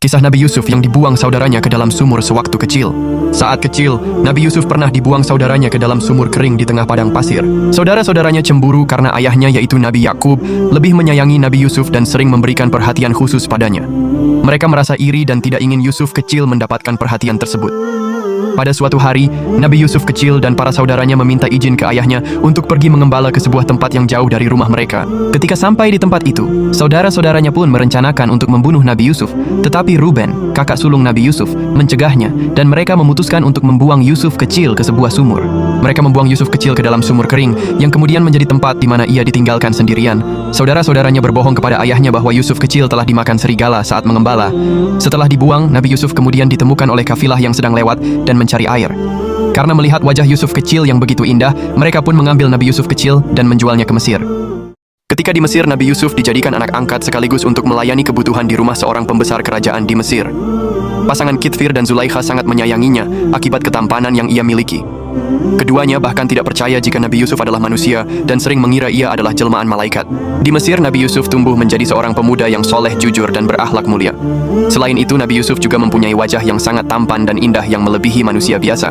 Kisah Nabi Yusuf yang dibuang saudaranya ke dalam sumur sewaktu kecil. Saat kecil, Nabi Yusuf pernah dibuang saudaranya ke dalam sumur kering di tengah padang pasir. Saudara-saudaranya cemburu karena ayahnya yaitu Nabi Yakub lebih menyayangi Nabi Yusuf dan sering memberikan perhatian khusus padanya. Mereka merasa iri dan tidak ingin Yusuf kecil mendapatkan perhatian tersebut. Pada suatu hari, Nabi Yusuf kecil dan para saudaranya meminta izin ke ayahnya untuk pergi mengembala ke sebuah tempat yang jauh dari rumah mereka. Ketika sampai di tempat itu, saudara-saudaranya pun merencanakan untuk membunuh Nabi Yusuf. Tetapi Ruben, kakak sulung Nabi Yusuf, mencegahnya dan mereka memutuskan untuk membuang Yusuf kecil ke sebuah sumur. Mereka membuang Yusuf kecil ke dalam sumur kering yang kemudian menjadi tempat di mana ia ditinggalkan sendirian. Saudara-saudaranya berbohong kepada ayahnya bahwa Yusuf kecil telah dimakan serigala saat mengembala. Setelah dibuang, Nabi Yusuf kemudian ditemukan oleh kafilah yang sedang lewat dan mencari air. Karena melihat wajah Yusuf kecil yang begitu indah, mereka pun mengambil Nabi Yusuf kecil dan menjualnya ke Mesir. Ketika di Mesir, Nabi Yusuf dijadikan anak angkat sekaligus untuk melayani kebutuhan di rumah seorang pembesar kerajaan di Mesir. Pasangan Kitfir dan Zulaikha sangat menyayanginya akibat ketampanan yang ia miliki. Keduanya bahkan tidak percaya jika Nabi Yusuf adalah manusia dan sering mengira ia adalah jelmaan malaikat. Di Mesir, Nabi Yusuf tumbuh menjadi seorang pemuda yang soleh, jujur, dan berakhlak mulia. Selain itu, Nabi Yusuf juga mempunyai wajah yang sangat tampan dan indah yang melebihi manusia biasa.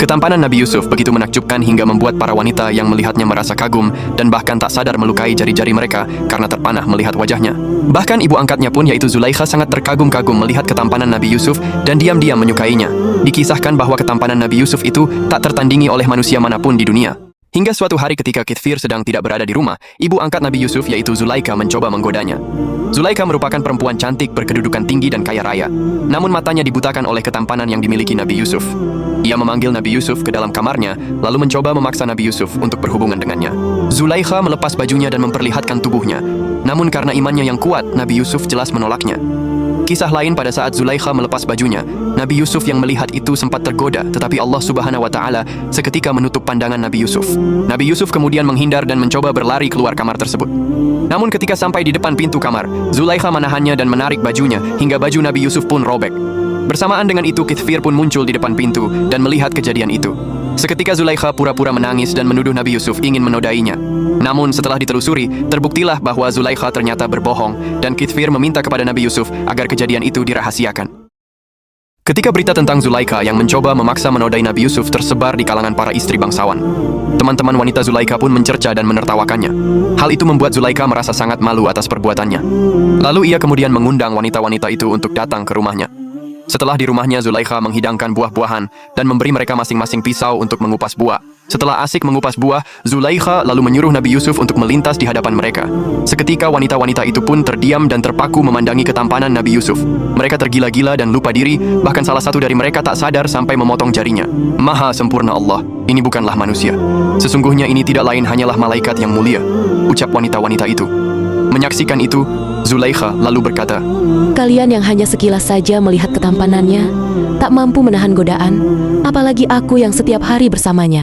Ketampanan Nabi Yusuf begitu menakjubkan hingga membuat para wanita yang melihatnya merasa kagum dan bahkan tak sadar melukai jari-jari mereka karena terpanah melihat wajahnya. Bahkan ibu angkatnya pun yaitu Zulaikha sangat terkagum-kagum melihat ketampanan Nabi Yusuf dan diam-diam menyukainya. Dikisahkan bahwa ketampanan Nabi Yusuf itu tak tertandingi oleh manusia manapun di dunia. Hingga suatu hari ketika Kitfir sedang tidak berada di rumah, ibu angkat Nabi Yusuf yaitu Zulaikha mencoba menggodanya. Zulaikha merupakan perempuan cantik berkedudukan tinggi dan kaya raya. Namun matanya dibutakan oleh ketampanan yang dimiliki Nabi Yusuf. Ia memanggil Nabi Yusuf ke dalam kamarnya, lalu mencoba memaksa Nabi Yusuf untuk berhubungan dengannya. Zulaikha melepas bajunya dan memperlihatkan tubuhnya. Namun karena imannya yang kuat, Nabi Yusuf jelas menolaknya. Kisah lain pada saat Zulaikha melepas bajunya, Nabi Yusuf yang melihat itu sempat tergoda, tetapi Allah Subhanahu wa Ta'ala seketika menutup pandangan Nabi Yusuf. Nabi Yusuf kemudian menghindar dan mencoba berlari keluar kamar tersebut. Namun ketika sampai di depan pintu kamar, Zulaikha menahannya dan menarik bajunya hingga baju Nabi Yusuf pun robek. Bersamaan dengan itu, Kitfir pun muncul di depan pintu dan melihat kejadian itu. Seketika Zulaikha pura-pura menangis dan menuduh Nabi Yusuf ingin menodainya. Namun setelah ditelusuri, terbuktilah bahwa Zulaikha ternyata berbohong dan Kitfir meminta kepada Nabi Yusuf agar kejadian itu dirahasiakan. Ketika berita tentang Zulaikha yang mencoba memaksa menodai Nabi Yusuf tersebar di kalangan para istri bangsawan, teman-teman wanita Zulaikha pun mencerca dan menertawakannya. Hal itu membuat Zulaikha merasa sangat malu atas perbuatannya. Lalu ia kemudian mengundang wanita-wanita itu untuk datang ke rumahnya. Setelah di rumahnya, Zulaikha menghidangkan buah-buahan dan memberi mereka masing-masing pisau untuk mengupas buah. Setelah asik mengupas buah, Zulaikha lalu menyuruh Nabi Yusuf untuk melintas di hadapan mereka. Seketika wanita-wanita itu pun terdiam dan terpaku memandangi ketampanan Nabi Yusuf. Mereka tergila-gila dan lupa diri, bahkan salah satu dari mereka tak sadar sampai memotong jarinya. Maha sempurna Allah, ini bukanlah manusia. Sesungguhnya ini tidak lain hanyalah malaikat yang mulia, ucap wanita-wanita itu. Menyaksikan itu, Zulaikha lalu berkata, "Kalian yang hanya sekilas saja melihat ketampanannya, tak mampu menahan godaan, apalagi aku yang setiap hari bersamanya.